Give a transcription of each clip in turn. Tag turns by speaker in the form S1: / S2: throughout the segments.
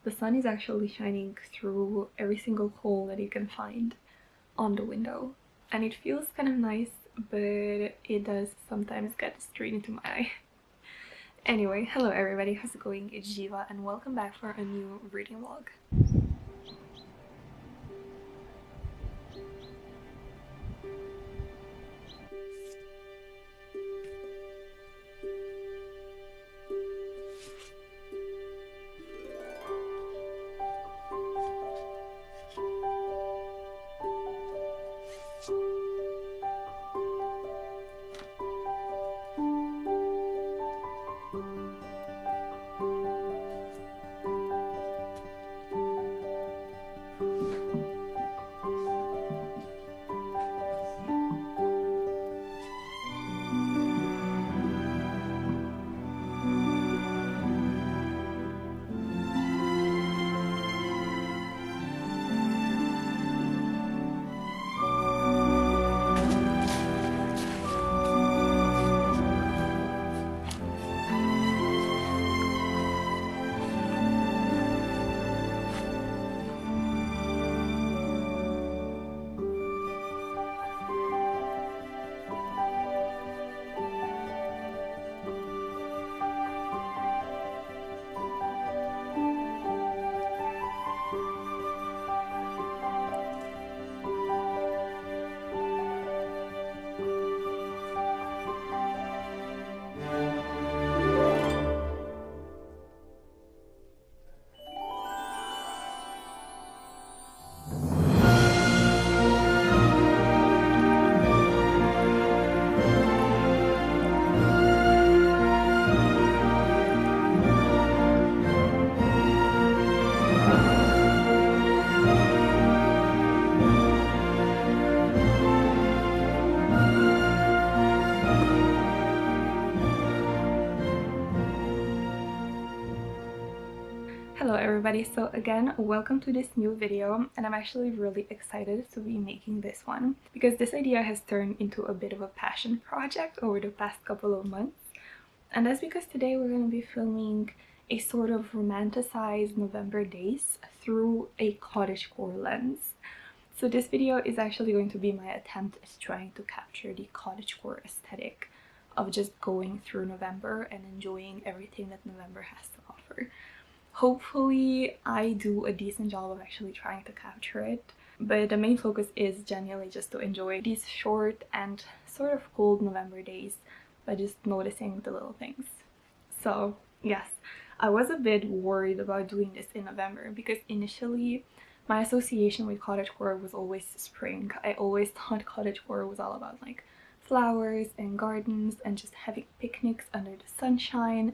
S1: the sun is actually shining through every single hole that you can find on the window, and it feels kind of nice, but it does sometimes get straight into my eye. Anyway, hello everybody, how's it going? It's Jiva and welcome back for a new reading vlog. Hello everybody, so again welcome to this new video, and I'm actually really excited to be making this one because this idea has turned into a bit of a passion project over the past couple of months. And that's because today we're going to be filming a sort of romanticized November days through a cottagecore lens. So this video is actually going to be my attempt at trying to capture the cottagecore aesthetic of just going through November and enjoying everything that November has to offer. Hopefully I do a decent job of actually trying to capture it, but the main focus is genuinely just to enjoy these short and sort of cold November days by just noticing the little things. So yes, I was a bit worried about doing this in November because initially my association with cottagecore was always spring. I always thought cottagecore was all about like flowers and gardens and just having picnics under the sunshine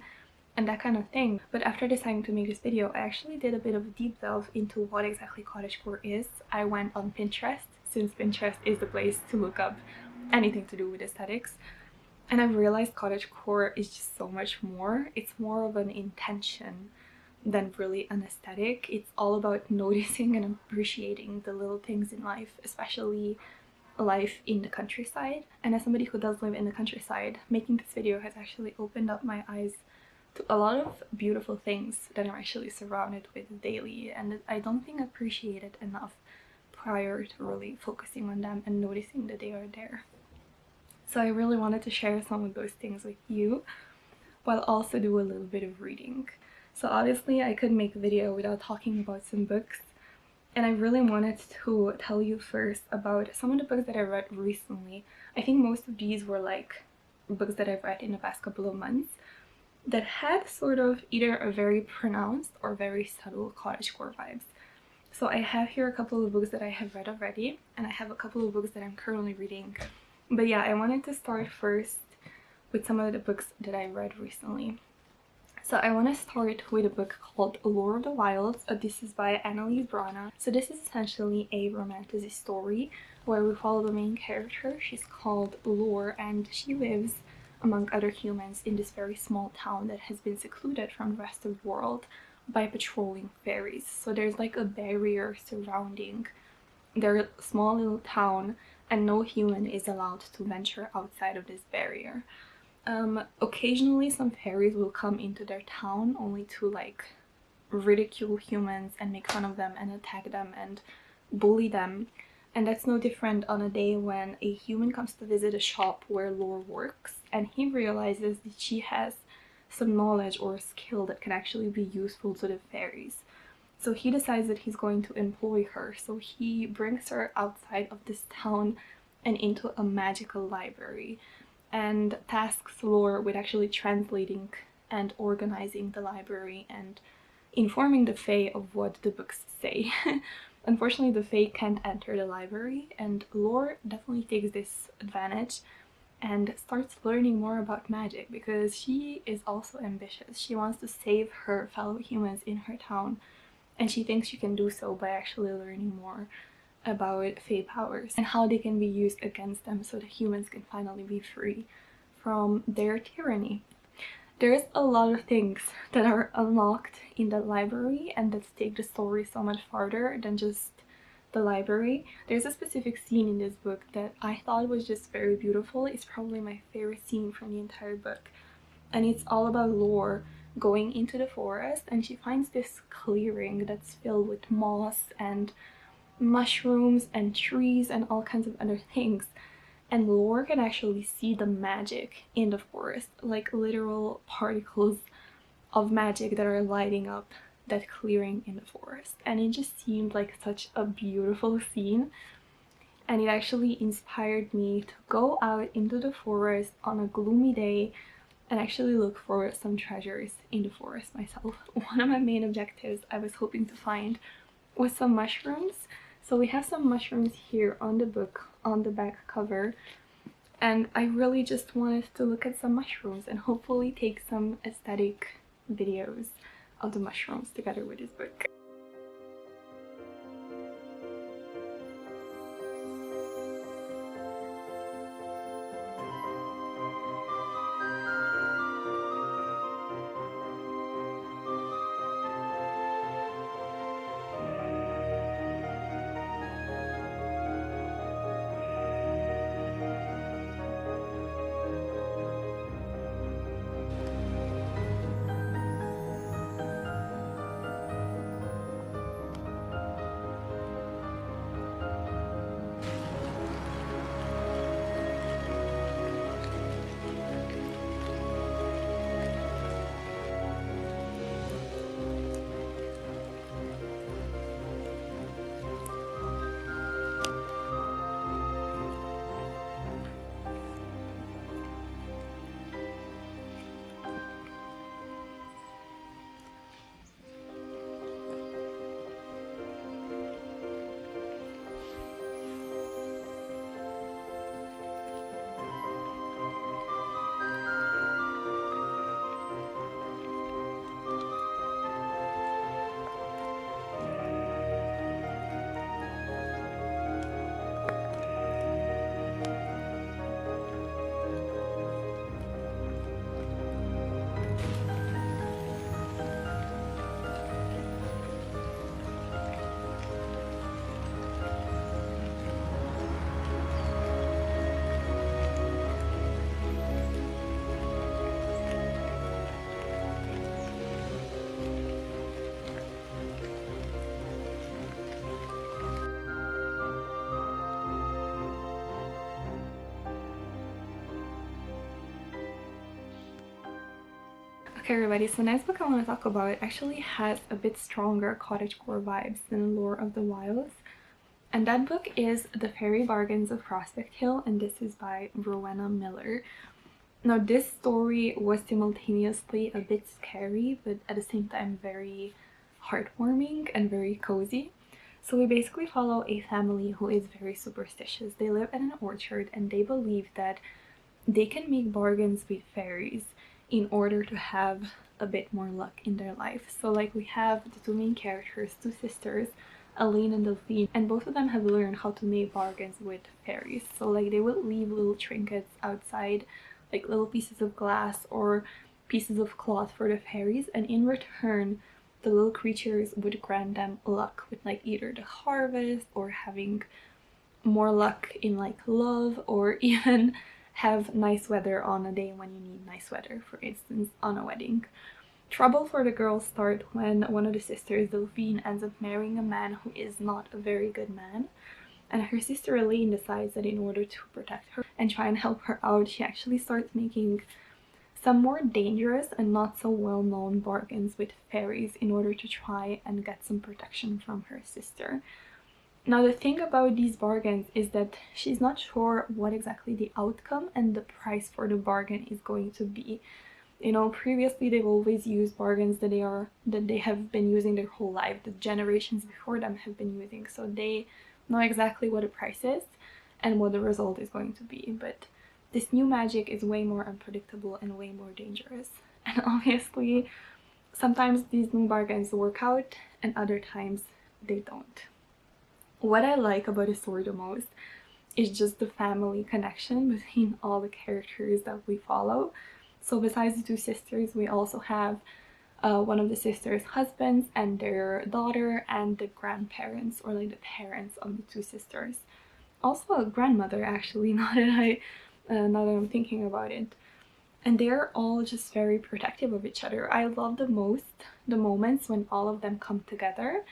S1: and that kind of thing. But after deciding to make this video, I actually did a bit of a deep delve into what exactly cottagecore is. I went on Pinterest, since Pinterest is the place to look up anything to do with aesthetics, and I realized cottagecore is just so much more. It's more of an intention than really an aesthetic. It's all about noticing and appreciating the little things in life, especially life in the countryside. And as somebody who does live in the countryside, making this video has actually opened up my eyes to a lot of beautiful things that I'm actually surrounded with daily, and I don't think I appreciate it enough prior to really focusing on them and noticing that they are there. So I really wanted to share some of those things with you while also do a little bit of reading. So obviously I could make a video without talking about some books, and I really wanted to tell you first about some of the books that I read recently. I think most of these were like books that I've read in the past couple of months that had sort of either a very pronounced or very subtle cottagecore vibes. So I have here a couple of books that I have read already, and I have a couple of books that I'm currently reading. But yeah, I wanted to start first with some of the books that I read recently. So I want to start with a book called Lore of the Wilde. This is by Analeigh Sbrana. So this is essentially a romantic story where we follow the main character. She's called Lore, and she lives among other humans in this very small town that has been secluded from the rest of the world by patrolling fairies. So there's like a barrier surrounding their small little town, and no human is allowed to venture outside of this barrier. Occasionally some fairies will come into their town only to like ridicule humans and make fun of them and attack them and bully them. And that's no different on a day when a human comes to visit a shop where Lore works, and he realizes that she has some knowledge or skill that can actually be useful to the fairies. So he decides that he's going to employ her. So he brings her outside of this town and into a magical library, and tasks Lore with actually translating and organizing the library and informing the Fae of what the books say. Unfortunately, the Fae can't enter the library, and Lore definitely takes this advantage and starts learning more about magic because she is also ambitious. She wants to save her fellow humans in her town, and she thinks she can do so by actually learning more about Fae powers and how they can be used against them so that humans can finally be free from their tyranny. There's a lot of things that are unlocked in that library and that take the story so much farther than just the library. There's a specific scene in this book that I thought was just very beautiful. It's probably my favorite scene from the entire book, and it's all about Lore going into the forest, and she finds this clearing that's filled with moss and mushrooms and trees and all kinds of other things. And Lore can actually see the magic in the forest, like literal particles of magic that are lighting up that clearing in the forest. And it just seemed like such a beautiful scene, and it actually inspired me to go out into the forest on a gloomy day and actually look for some treasures in the forest myself. One of my main objectives I was hoping to find was some mushrooms. So we have some mushrooms here on the book, on the back cover, and I really just wanted to look at some mushrooms and hopefully take some aesthetic videos of the mushrooms together with this book. Okay everybody, so the next book I want to talk about actually has a bit stronger cottagecore vibes than Lore of the Wilds, and that book is The Fairy Bargains of Prospect Hill, and this is by Rowenna Miller. Now this story was simultaneously a bit scary but at the same time very heartwarming and very cozy. So we basically follow a family who is very superstitious. They live in an orchard and they believe that they can make bargains with fairies in order to have a bit more luck in their life. So like we have the two main characters, two sisters, Aline and Delphine, and both of them have learned how to make bargains with fairies. So like they will leave little trinkets outside, like little pieces of glass or pieces of cloth for the fairies, and in return the little creatures would grant them luck with like either the harvest or having more luck in like love, or even have nice weather on a day when you need nice weather, for instance on a wedding. Trouble for the girls start when one of the sisters, Delphine, ends up marrying a man who is not a very good man. And her sister Elaine decides that in order to protect her and try and help her out, she actually starts making some more dangerous and not so well-known bargains with fairies in order to try and get some protection from her sister. Now the thing about these bargains is that she's not sure what exactly the outcome and the price for the bargain is going to be. You know, previously they've always used bargains that they have been using their whole life, the generations before them have been using, so they know exactly what the price is and what the result is going to be. But this new magic is way more unpredictable and way more dangerous, and obviously sometimes these new bargains work out and other times they don't. What I like about the story the most is just the family connection between all the characters that we follow. So besides the two sisters, we also have one of the sisters' husbands and their daughter, and the grandparents, or like the parents of the two sisters. Also a grandmother, actually, now that I'm thinking about it. And they're all just very protective of each other. I love the moments when all of them come together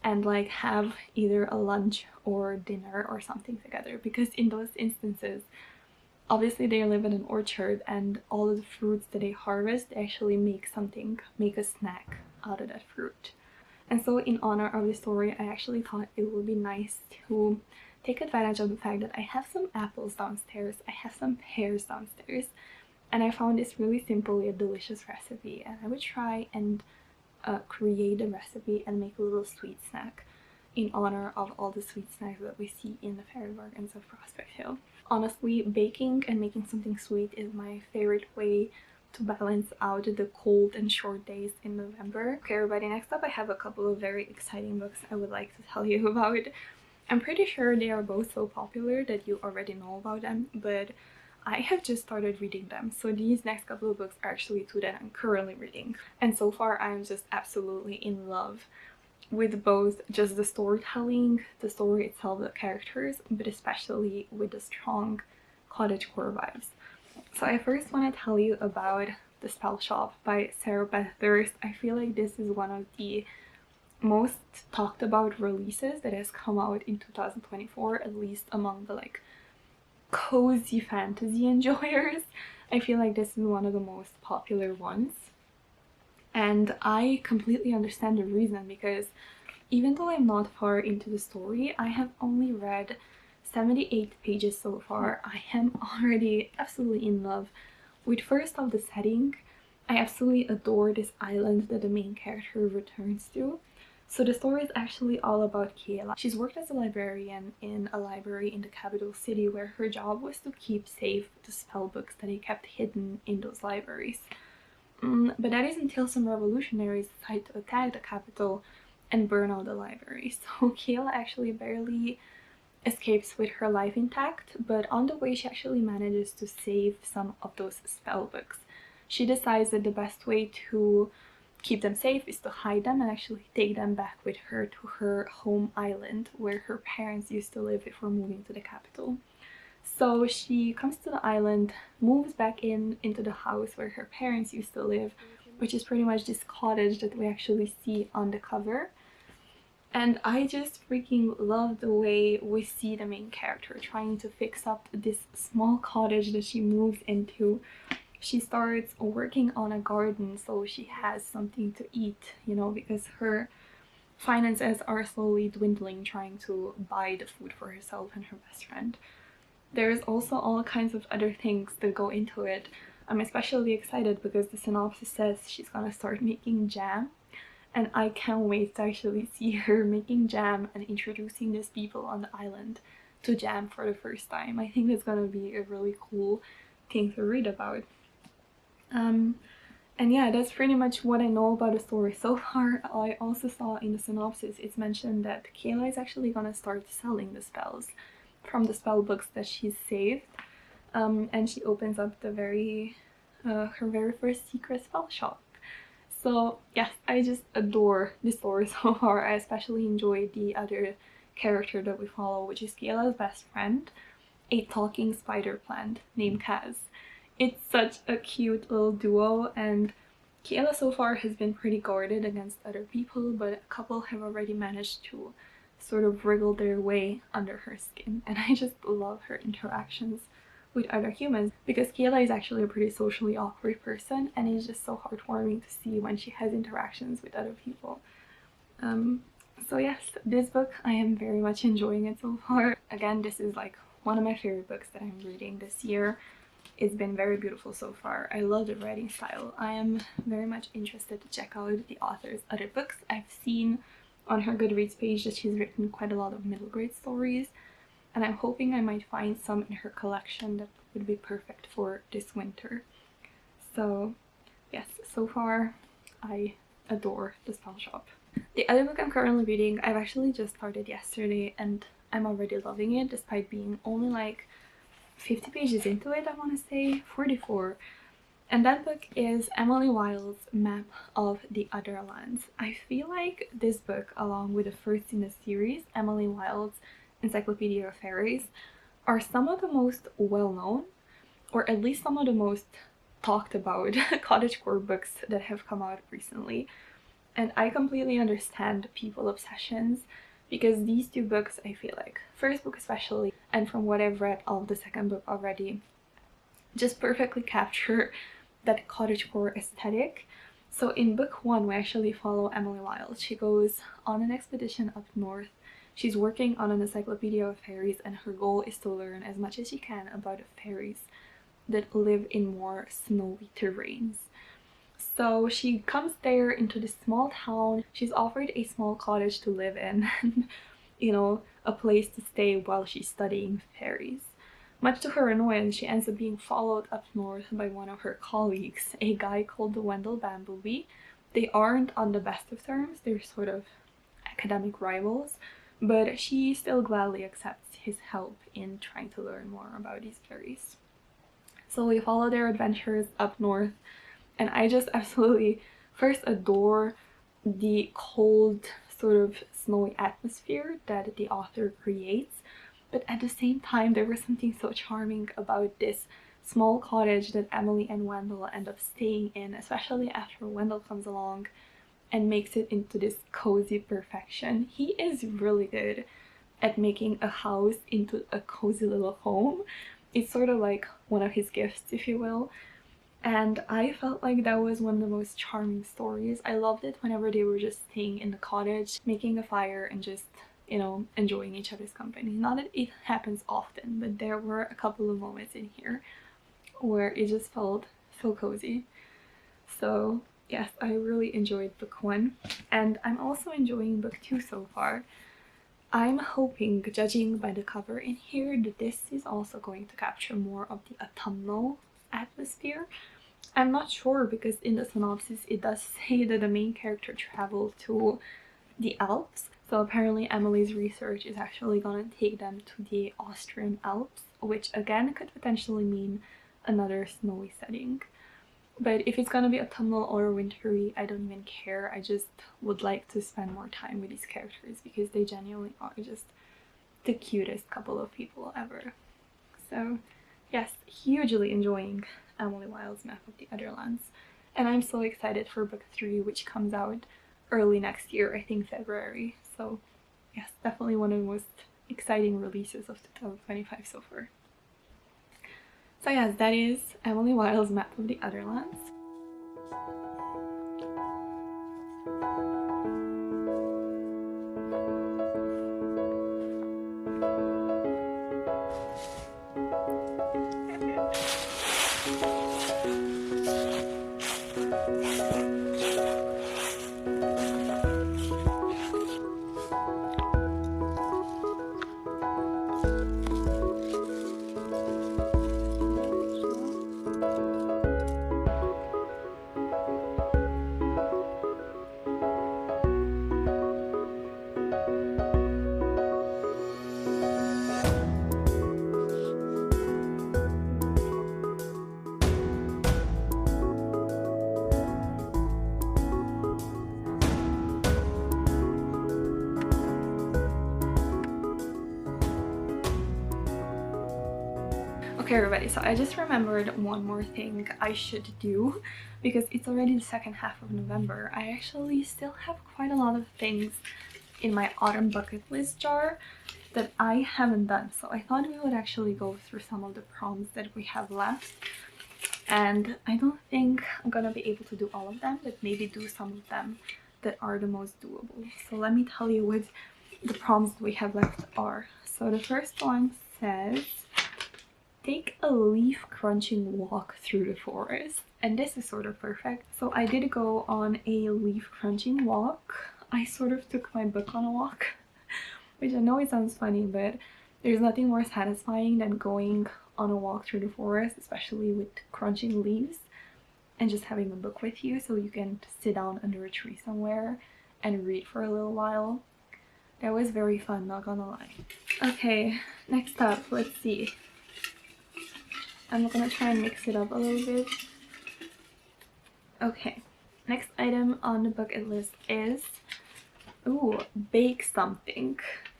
S1: and like have either a lunch or dinner or something together, because in those instances obviously they live in an orchard and all of the fruits that they harvest, they actually make a snack out of that fruit. And so in honor of the story, I actually thought it would be nice to take advantage of the fact that I have some apples downstairs, I have some pears downstairs, and I found this really simple yet delicious recipe, and I would try and create a recipe and make a little sweet snack in honor of all the sweet snacks that we see in the fairy bargains of Prospect Hill. Honestly, baking and making something sweet is my favorite way to balance out the cold and short days in November. Okay everybody, next up I have a couple of very exciting books I would like to tell you about. I'm pretty sure they are both so popular that you already know about them, but I have just started reading them, so these next couple of books are actually two that I'm currently reading. And so far I'm just absolutely in love with both just the storytelling, the story itself, the characters, but especially with the strong cottagecore vibes. So I first want to tell you about The Spell Shop by Beth Durst. I feel like this is one of the most talked about releases that has come out in 2024, at least among the like cozy fantasy enjoyers. I feel like this is one of the most popular ones, and I completely understand the reason, because even though I'm not far into the story, I have only read 78 pages so far. I am already absolutely in love with first off the setting. I absolutely adore this island that the main character returns to. So the story is actually all about Kayla. She's worked as a librarian in a library in the capital city, where her job was to keep safe the spell books that they kept hidden in those libraries. But that is until some revolutionaries decide to attack the capital and burn out the library. So Kayla actually barely escapes with her life intact, but on the way she actually manages to save some of those spell books. She decides that the best way to keep them safe is to hide them and actually take them back with her to her home island where her parents used to live before moving to the capital. So she comes to the island, moves back into the house where her parents used to live, which is pretty much this cottage that we actually see on the cover. And I just freaking love the way we see the main character trying to fix up this small cottage that she moves into. She starts working on a garden so she has something to eat, you know, because her finances are slowly dwindling trying to buy the food for herself and her best friend. There's also all kinds of other things that go into it. I'm especially excited because the synopsis says she's gonna start making jam, and I can't wait to actually see her making jam and introducing these people on the island to jam for the first time. I think that's gonna be a really cool thing to read about. And yeah, that's pretty much what I know about the story so far. I also saw in the synopsis it's mentioned that Kayla is actually gonna start selling the spells from the spell books that she's saved, and she opens up the her very first secret spell shop. So yes, I just adore the story so far. I especially enjoy the other character that we follow, which is Kayla's best friend, a talking spider plant named Kaz. It's such a cute little duo, and Kayla so far has been pretty guarded against other people, but a couple have already managed to sort of wriggle their way under her skin, and I just love her interactions with other humans because Kayla is actually a pretty socially awkward person, and it's just so heartwarming to see when she has interactions with other people. So yes, this book, I am very much enjoying it so far. Again, this is like one of my favorite books that I'm reading this year. It's been very beautiful so far. I love the writing style. I am very much interested to check out the author's other books. I've seen on her Goodreads page that she's written quite a lot of middle grade stories, and I'm hoping I might find some in her collection that would be perfect for this winter. So yes, so far I adore the Spellshop. The other book I'm currently reading, I've actually just started yesterday and I'm already loving it despite being only like 50 pages into it, I want to say 44. And that book is Emily Wilde's Map of the Otherlands. I feel like this book, along with the first in the series, Emily Wilde's Encyclopedia of Fairies, are some of the most well-known, or at least some of the most talked about cottagecore books that have come out recently. And I completely understand people's obsessions because these two books, I feel like, first book especially, and from what I've read of the second book already, just perfectly capture that cottagecore aesthetic. So in book one, we actually follow Emily Wilde. She goes on an expedition up north. She's working on an encyclopedia of fairies, and her goal is to learn as much as she can about the fairies that live in more snowy terrains. So she comes there into this small town. She's offered a small cottage to live in, you know, a place to stay while she's studying fairies. Much to her annoyance, she ends up being followed up north by one of her colleagues, a guy called the Wendell Bumblebee. They aren't on the best of terms, they're sort of academic rivals, but she still gladly accepts his help in trying to learn more about these fairies. So we follow their adventures up north, and I just absolutely first adore the cold, sort of snowy atmosphere that the author creates, but at the same time there was something so charming about this small cottage that Emily and Wendell end up staying in, especially after Wendell comes along and makes it into this cozy perfection. He is really good at making a house into a cozy little home. It's sort of like one of his gifts, if you will. And I felt like that was one of the most charming stories. I loved it whenever they were just staying in the cottage, making a fire and just, you know, enjoying each other's company. Not that it happens often, but there were a couple of moments in here where it just felt so cozy. So yes, I really enjoyed book one, and I'm also enjoying book two so far. I'm hoping, judging by the cover in here, that this is also going to capture more of the autumnal atmosphere. I'm not sure because in the synopsis it does say that the main character traveled to the Alps. So apparently Emily's research is actually gonna take them to the Austrian Alps, which again could potentially mean another snowy setting. But if it's gonna be autumnal or wintry, I don't even care. I just would like to spend more time with these characters because they genuinely are just the cutest couple of people ever. So yes, hugely enjoying Emily Wilde's Map of the Otherlands. And I'm so excited for book 3, which comes out early next year, I think February. So yes, definitely one of the most exciting releases of 2025 so far. So yes, that is Emily Wilde's Map of the Otherlands. Okay everybody, so I just remembered one more thing I should do because it's already the second half of November. I actually still have quite a lot of things in my autumn bucket list jar that I haven't done, so I thought we would actually go through some of the prompts that we have left. And I don't think I'm gonna be able to do all of them, but maybe do some of them that are the most doable. So let me tell you what the prompts we have left are. So the first one says, take a leaf crunching walk through the forest. And this is sort of perfect. So I did go on a leaf crunching walk. I sort of took my book on a walk, which I know it sounds funny, but there's nothing more satisfying than going on a walk through the forest, especially with crunching leaves, and just having a book with you so you can sit down under a tree somewhere and read for a little while. That was very fun, not gonna lie. Okay, next up, let's see. I'm gonna try and mix it up a little bit. Okay, next item on the bucket list is, ooh, bake something.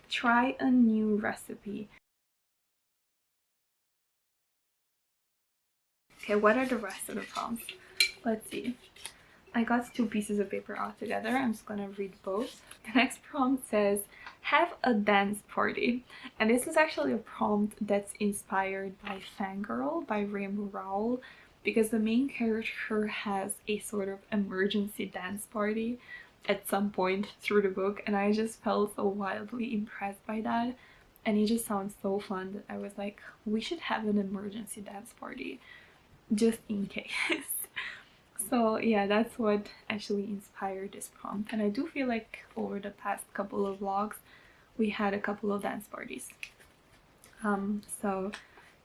S1: Try a new recipe. Okay, what are the rest of the prompts? Let's see. I got 2 pieces of paper out together. I'm just gonna read both. The next prompt says, have a dance party. And this is actually a prompt that's inspired by Fangirl by Rainbow Rowell, because the main character has a sort of emergency dance party at some point through the book, and I just felt so wildly impressed by that. And it just sounds so fun that I was like, we should have an emergency dance party just in case. So yeah, that's what actually inspired this prompt, and I do feel like over the past couple of vlogs we had a couple of dance parties. So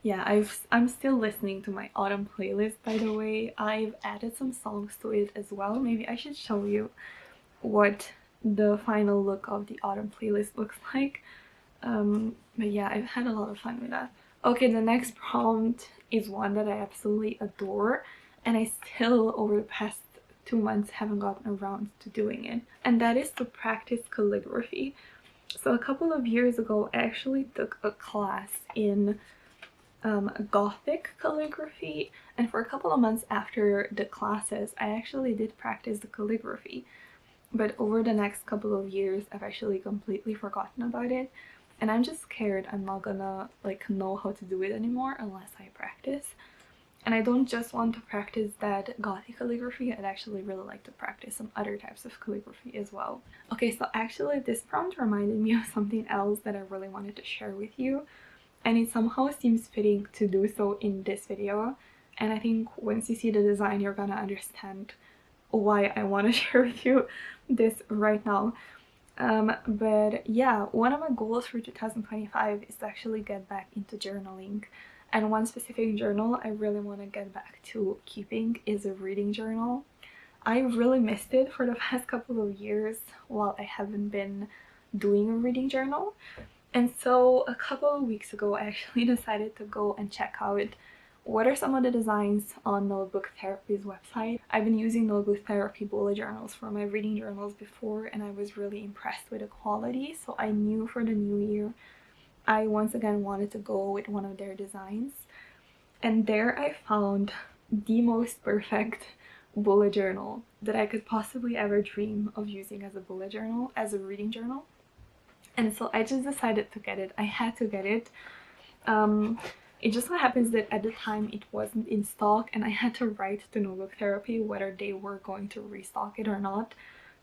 S1: yeah, I'm still listening to my autumn playlist, by the way. I've added some songs to it as well. Maybe I should show you what the final look of the autumn playlist looks like. But yeah, I've had a lot of fun with that. Okay, the next prompt is one that I absolutely adore, and I still over the past 2 months haven't gotten around to doing it, and that is to practice calligraphy. So a couple of years ago I actually took a class in Gothic calligraphy, and for a couple of months after the classes I actually did practice the calligraphy, but over the next couple of years I've actually completely forgotten about it, and I'm just scared I'm not gonna like know how to do it anymore unless I practice. And I don't just want to practice that Gothic calligraphy, I'd actually really like to practice some other types of calligraphy as well. Okay, so actually this prompt reminded me of something else that I really wanted to share with you, and it somehow seems fitting to do so in this video. And I think once you see the design you're gonna understand why I want to share with you this right now. But yeah, one of my goals for 2025 is to actually get back into journaling. And one specific journal I really want to get back to keeping is a reading journal. I really missed it for the past couple of years while I haven't been doing a reading journal. And so a couple of weeks ago I actually decided to go and check out what are some of the designs on Notebook Therapy's website. I've been using Notebook Therapy bullet journals for my reading journals before, and I was really impressed with the quality, so I knew for the new year I once again wanted to go with one of their designs. And there I found the most perfect bullet journal that I could possibly ever dream of using as a bullet journal, as a reading journal. And so I just decided to get it. I had to get it. It just so happens that at the time it wasn't in stock, and I had to write to Notebook Therapy whether they were going to restock it or not.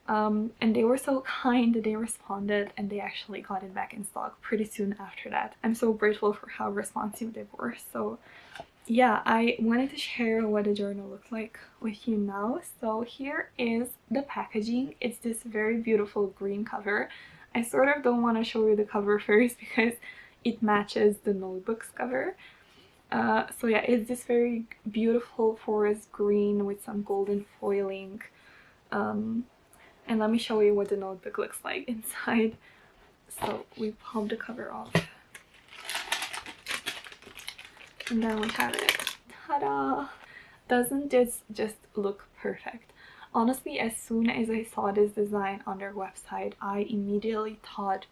S1: And they were so kind that they responded, and they actually got it back in stock pretty soon after that. I'm so grateful for how responsive they were. So yeah, I wanted to share what the journal looks like with you now. So here is the packaging. It's this very beautiful green cover. I sort of don't want to show you the cover first because it matches the notebook's cover. So yeah, it's this very beautiful forest green with some golden foiling. And let me show you what the notebook looks like inside. So we pop the cover off. And then we have it. Ta-da! Doesn't this just look perfect? Honestly, as soon as I saw this design on their website, I immediately thought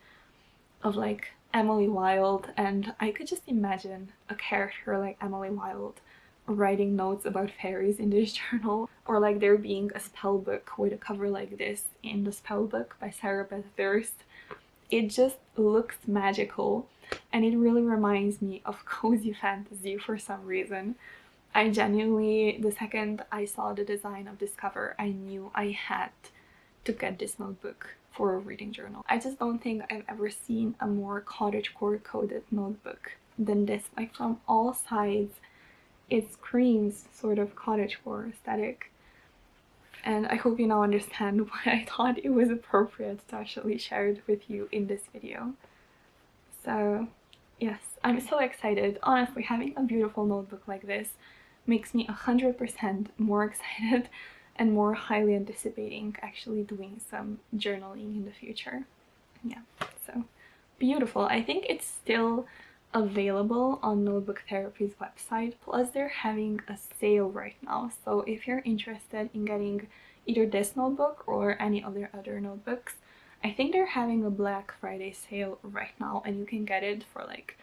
S1: of like Emily Wilde, and I could just imagine a character like Emily Wilde writing notes about fairies in this journal, or like there being a spell book with a cover like this in the spell book by Beth Durst. It just looks magical, and it really reminds me of cozy fantasy for some reason. I genuinely, the second I saw the design of this cover, I knew I had to get this notebook for a reading journal. I just don't think I've ever seen a more cottagecore coded notebook than this. Like, from all sides, it screams sort of cottagecore aesthetic. And I hope you now understand why I thought it was appropriate to actually share it with you in this video. So yes, I'm so excited. Honestly, having a beautiful notebook like this makes me 100% more excited and more highly anticipating actually doing some journaling in the future. Yeah, so beautiful. I think it's still available on Notebook Therapy's website, plus they're having a sale right now, so if you're interested in getting either this notebook or any other notebooks, I think they're having a Black Friday sale right now, and you can get it for like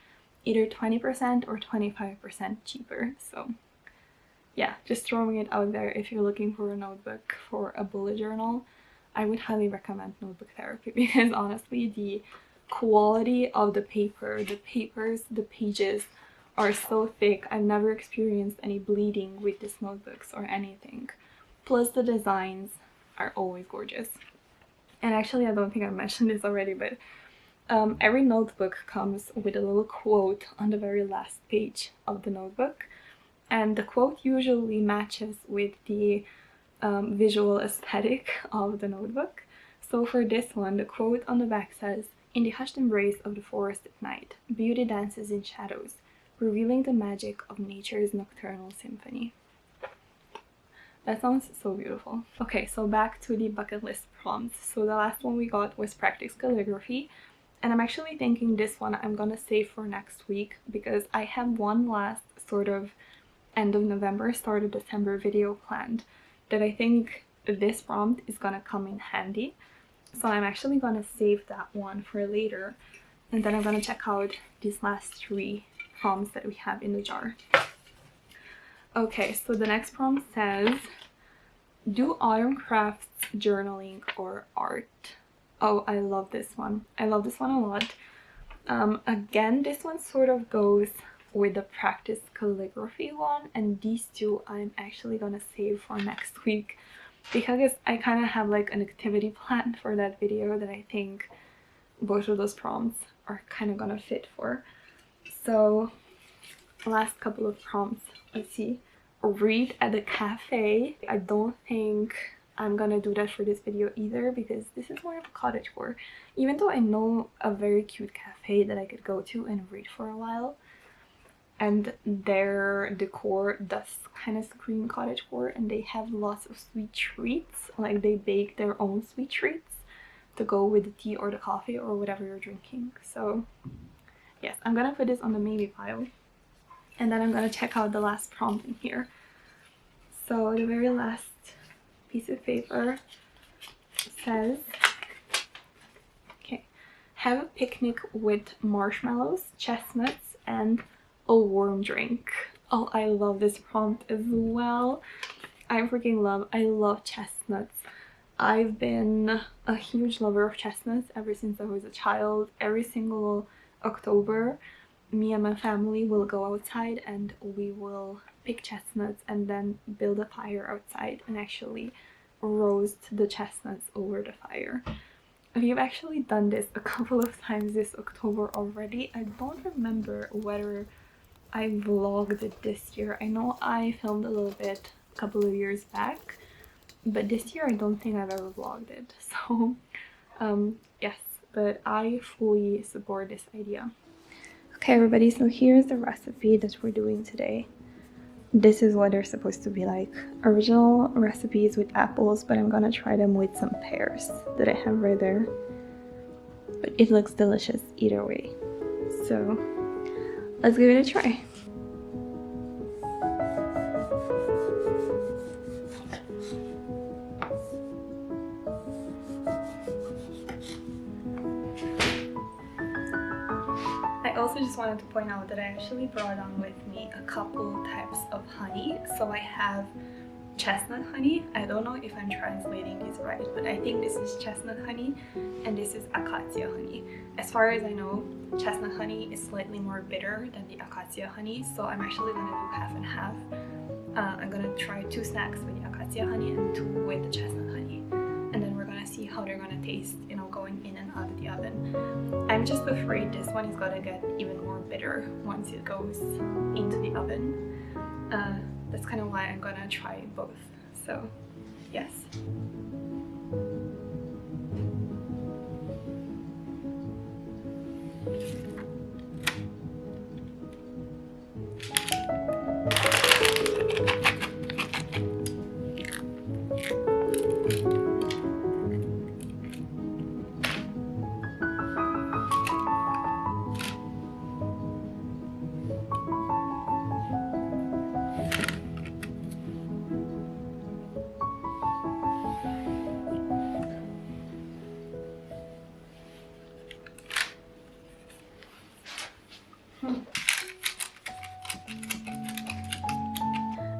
S1: either 20% or 25% cheaper. So yeah, just throwing it out there. If you're looking for a notebook for a bullet journal, I would highly recommend Notebook Therapy, because honestly the quality of the paper, the pages are so thick. I've never experienced any bleeding with these notebooks or anything. Plus the designs are always gorgeous. And actually, I don't think I mentioned this already, but every notebook comes with a little quote on the very last page of the notebook, and the quote usually matches with the visual aesthetic of the notebook. So for this one, the quote on the back says, "In the hushed embrace of the forest at night, beauty dances in shadows, revealing the magic of nature's nocturnal symphony." That sounds so beautiful. Okay, so back to the bucket list prompts. So the last one we got was practice calligraphy, and I'm actually thinking this one I'm gonna save for next week, because I have one last sort of end of November, start of December video planned that I think this prompt is gonna come in handy. So I'm actually gonna save that one for later, and then I'm gonna check out these last 3 prompts that we have in the jar. Okay, so the next prompt says, do autumn crafts, journaling, or art. Oh, I love this one. I love this one a lot. Again, this one sort of goes with the practice calligraphy one, and these two I'm actually gonna save for next week, because I kind of have like an activity planned for that video that I think both of those prompts are kind of gonna fit for. So last couple of prompts, let's see. Read at the cafe. I don't think I'm gonna do that for this video either, because this is more of a cottagecore, even though I know a very cute cafe that I could go to and read for a while, and their decor does kind of scream cottagecore, and they have lots of sweet treats. Like, they bake their own sweet treats to go with the tea or the coffee or whatever you're drinking. So yes, I'm gonna put this on the maybe pile, and then I'm gonna check out the last prompt in here. So the very last piece of paper says, okay, have a picnic with marshmallows, chestnuts, and a warm drink. Oh, I love this prompt as well. I love chestnuts. I've been a huge lover of chestnuts ever since I was a child. Every single October, me and my family will go outside and we will pick chestnuts and then build a fire outside and actually roast the chestnuts over the fire. We've actually done this a couple of times this October already. I don't remember whether I vlogged it this year. I know I filmed a little bit a couple of years back, but this year I don't think I've ever vlogged it. So yes, but I fully support this idea. Okay everybody, so here's the recipe that we're doing today. This is what they're supposed to be like. Original recipes with apples, but I'm gonna try them with some pears that I have right there. But it looks delicious either way. So let's give it a try. also just wanted to point out that I actually brought on with me a couple types of honey. So I have chestnut honey. I don't know if I'm translating this right, but I think this is chestnut honey and this is acacia honey. As far as I know, chestnut honey is slightly more bitter than the acacia honey, so I'm actually gonna do half and half. I'm gonna try 2 snacks with the acacia honey and 2 with the chestnut honey, and then we're gonna see how they're gonna taste, you know, going in and out of the oven. I'm just afraid this one is gonna get even more bitter once it goes into the oven. That's kind of why I'm gonna try both. So, yes.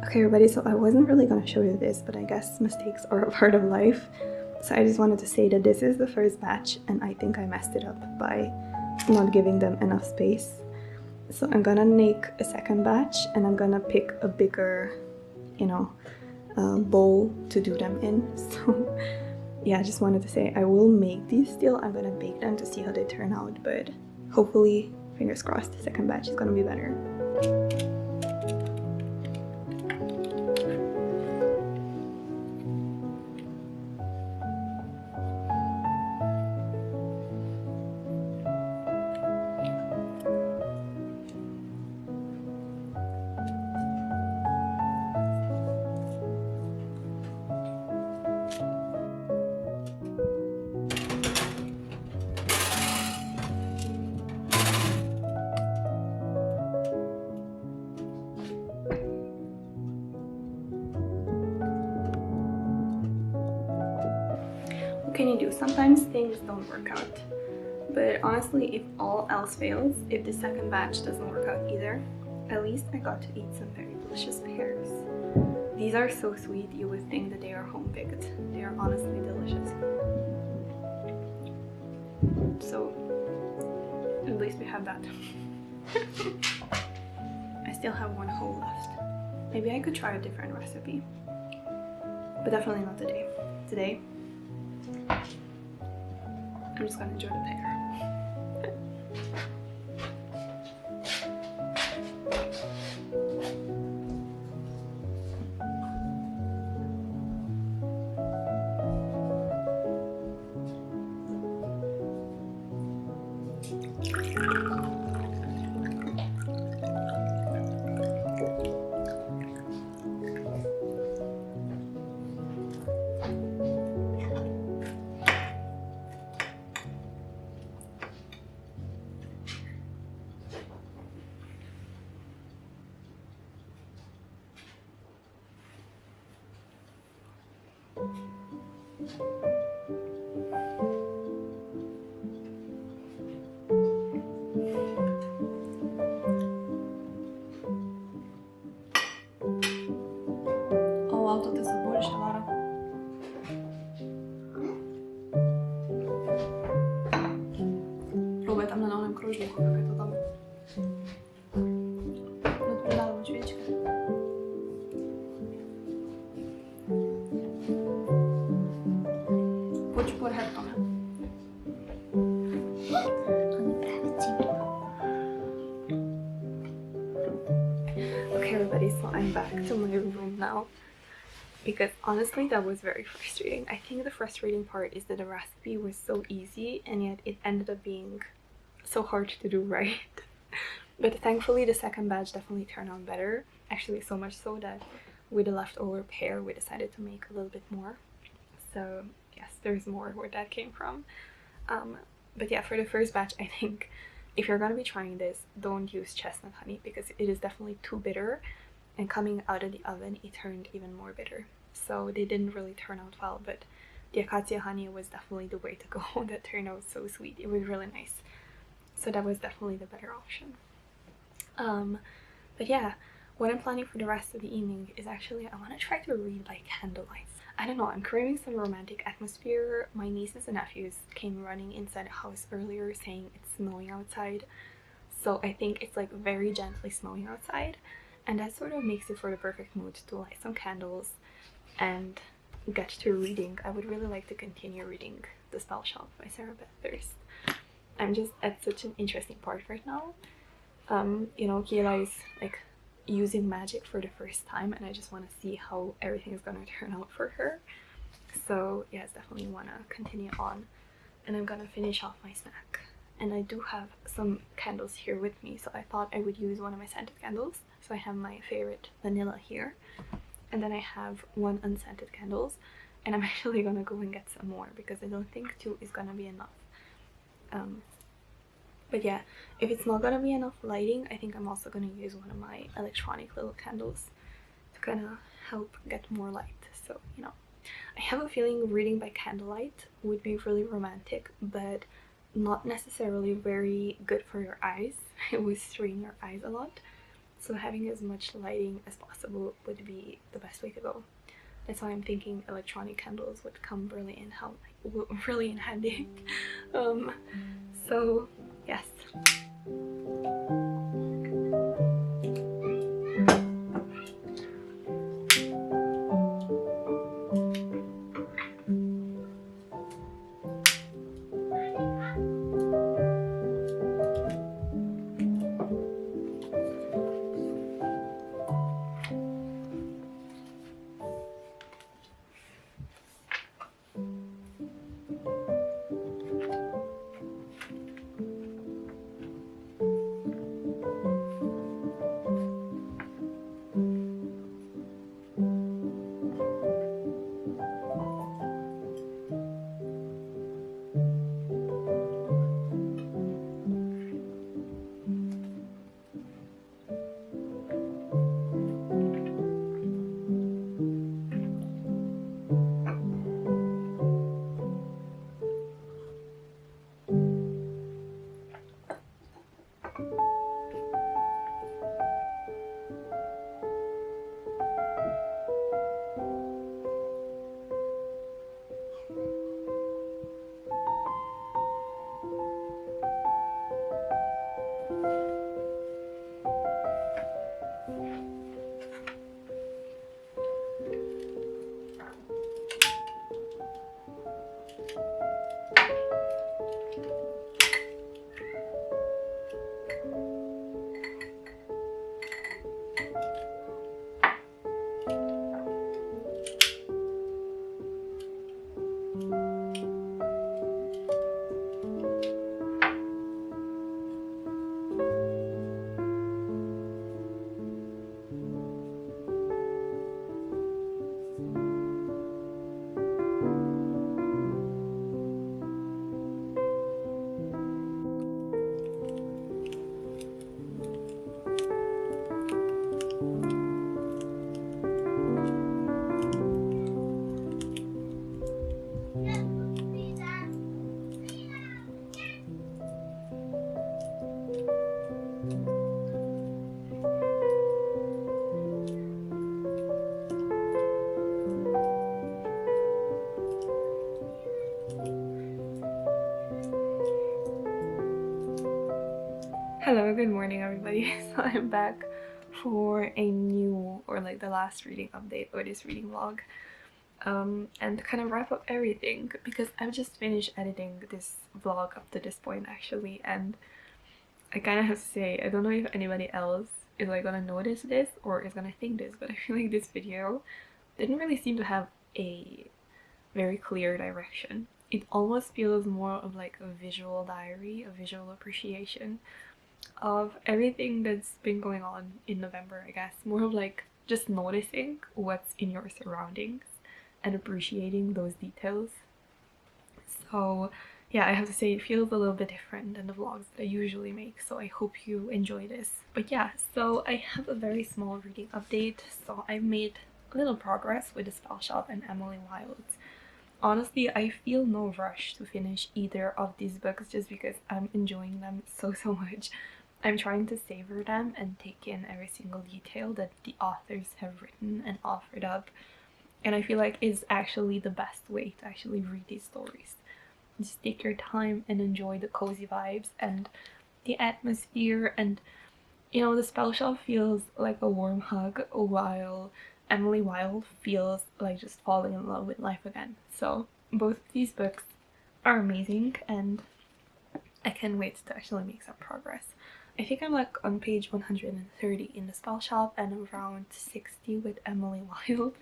S1: Okay everybody, so I wasn't really gonna show you this, but I guess mistakes are a part of life. So I just wanted to say that this is the first batch and I think I messed it up by not giving them enough space. So I'm gonna make a second batch and I'm gonna pick a bigger, you know, bowl to do them in. So yeah, I just wanted to say I will make these still. I'm gonna bake them to see how they turn out, but hopefully, fingers crossed, the second batch is gonna be better. What can you do? Sometimes things don't work out. But honestly, if all else fails, if the second batch doesn't work out either, at least I got to eat some very delicious pears. These are so sweet, you would think that they are home-picked. They are honestly delicious. So, at least we have that. I still have 1 whole left. Maybe I could try a different recipe. But definitely not today. Today, I'm just gonna enjoy the pear. Próbuj tam na dolnym krożniku, jaka to tam. Odpalałam świeczkę. Pocz porhetą. Okay everybody, so I'm back to my room now. Because honestly that was very frustrating. I think the frustrating part is that the recipe was so easy and yet it ended up being so hard to do right. But thankfully the second batch definitely turned out better. Actually so much so that with the leftover pear we decided to make a little bit more. So yes, there's more where that came from. But yeah, for the first batch I think if you're gonna be trying this, don't use chestnut honey because it is definitely too bitter, and coming out of the oven it turned even more bitter. So they didn't really turn out well, but the acacia honey was definitely the way to go. That turned out so sweet. It was really nice. so that was definitely the better option. But yeah, what I'm planning for the rest of the evening is actually I want to try to read by candlelight. I don't know, I'm craving some romantic atmosphere. My nieces and nephews came running inside the house earlier saying it's snowing outside, so I think it's like very gently snowing outside, and that sort of makes it for the perfect mood to light some candles and get to reading. I would really like to continue reading The Spell Shop by Beth Durst. I'm just at such an interesting part right now. You know, Kayla is like using magic for the first time, and I just want to see how everything is gonna turn out for her. So yes, definitely want to continue on, and I'm gonna finish off my snack. And I do have some candles here with me, so I thought I would use one of my scented candles. So I have my favorite vanilla here, and then I have one unscented candles, and I'm actually gonna go and get some more because I don't think 2 is gonna be enough. But yeah, if it's not gonna be enough lighting, I think I'm also gonna use one of my electronic little candles to kind of help get more light. So, you know, I have a feeling reading by candlelight would be really romantic, but not necessarily very good for your eyes. It would strain your eyes a lot. So having as much lighting as possible would be the best way to go. That's why I'm thinking electronic candles would come really in handy. So yes. Hello, good morning everybody. So I'm back for a new, or like the last reading update or this reading vlog, and to kind of wrap up everything, because I've just finished editing this vlog up to this point actually, and I kind of have to say, I don't know if anybody else is like gonna notice this or is gonna think this, but I feel like this video didn't really seem to have a very clear direction. It almost feels more of like a visual diary, a visual appreciation of everything that's been going on in November, I guess. More of like just noticing what's in your surroundings and appreciating those details. So yeah, I have to say it feels a little bit different than the vlogs that I usually make, so I hope you enjoy this. But yeah, so I have a very small reading update. So I made a little progress with the Spell Shop and Emily Wilde's honestly, I feel no rush to finish either of these books just because I'm enjoying them so much. I'm trying to savor them and take in every single detail that the authors have written and offered up. And I feel like it's actually the best way to actually read these stories. Just take your time and enjoy the cozy vibes and the atmosphere, and you know, the spell shop feels like a warm hug while Emily Wilde feels like just falling in love with life again. So both of these books are amazing and I can't wait to actually make some progress. I think I'm like on page 130 in the spell shop and around 60 with Emily Wilde.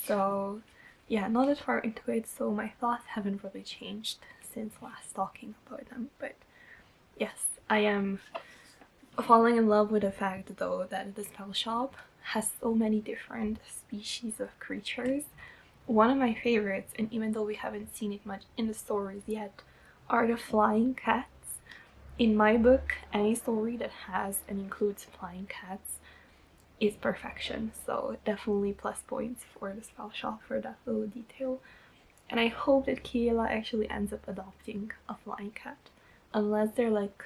S1: So yeah, not that far into it, so my thoughts haven't really changed since last talking about them. But yes, I am falling in love with the fact though that the spell shop has so many different species of creatures. One of my favorites, and even though we haven't seen it much in the stories yet, are the flying cats. In my book, any story that has and includes flying cats is perfection, so definitely plus points for the spell shop for that little detail. And I hope that Kiela actually ends up adopting a flying cat, unless they're like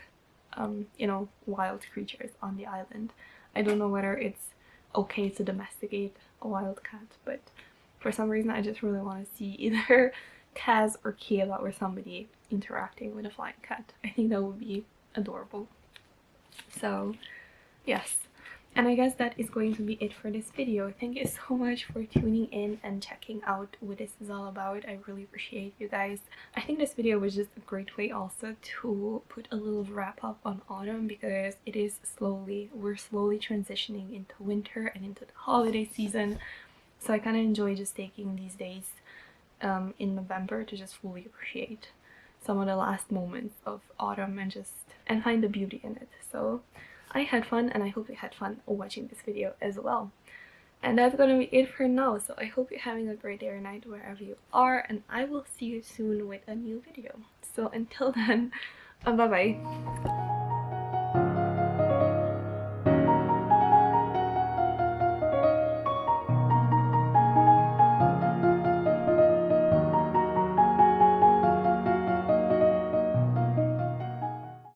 S1: you know, wild creatures on the island. I don't know whether it's okay to domesticate a wild cat, but for some reason I just really want to see either Kaz or Kiela or somebody interacting with a flying cat. I think that would be adorable. So yes, and I guess that is going to be it for this video. Thank you so much for tuning in and checking out what this is all about. I really appreciate you guys. I think this video was just a great way also to put a little wrap up on autumn, because it is we're slowly transitioning into winter and into the holiday season. So I kind of enjoy just taking these days in November to just fully appreciate some of the last moments of autumn and find the beauty in it. So I had fun, and I hope you had fun watching this video as well. And that's gonna be it for now, so I hope you're having a great day or night wherever you are, and I will see you soon with a new video. So until then, bye bye.